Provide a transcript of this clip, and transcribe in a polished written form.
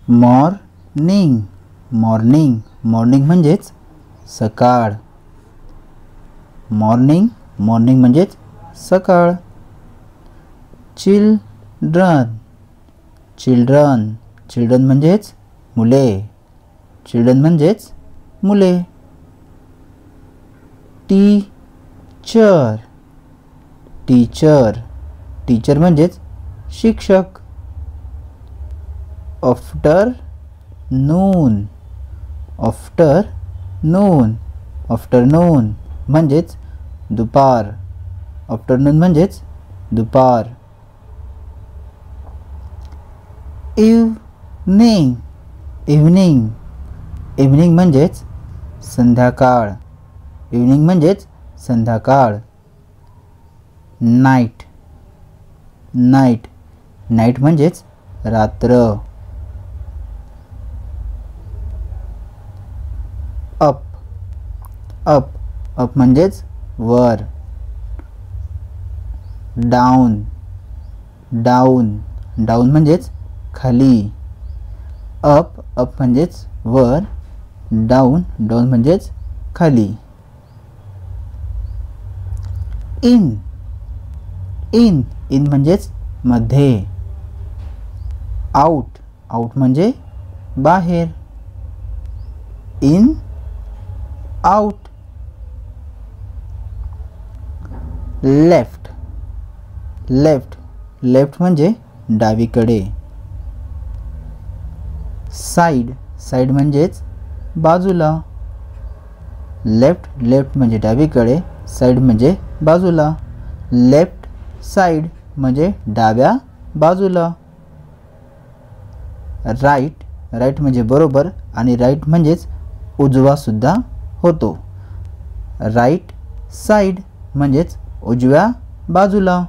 Morning morning morning म्हणजेच सकाळ. Morning morning म्हणजेच सकाळ. चिल्ड्रन चिल्ड्रन चिल्ड्रन म्हणजेच मुले. चिल्ड्रन म्हणजेच मुले. टीचर टीचर टीचर म्हणजेच शिक्षक. आफ्टरनून आफ्टरनून आफ्टरनून म्हणजेच दुपार. आफ्टरनून म्हणजेच दुपार. इव्हनिंग इव्हनिंग इव्हनिंग म्हणजेच संध्याकाळ. इव्हनिंग म्हणजेच संध्याकाळ. नाईट नाईट नाईट म्हणजेच रात्र. अप अप अप म्हणजेच वर. डाऊन डाऊन डाऊन म्हणजेच खाली. अप अप म्हणजेच वर. डाऊन डाऊन म्हणजेच खाली. इन इन इन म्हणजेच मध्ये. आउट आउट म्हणजे बाहेर. In out. Left left left म्हणजे डावीकडे. साइड साइड म्हणजेच बाजूला. लेफ्ट लेफ्ट म्हणजे डावीकडे. साइड म्हणजे बाजूला. लेफ्ट साइड म्हणजे डाव्या बाजूला. राईट राईट म्हणजे बरोबर आणि राईट म्हणजेच उजवा सुद्धा होतो. राईट साइड म्हणजेच उजव्या बाजूला.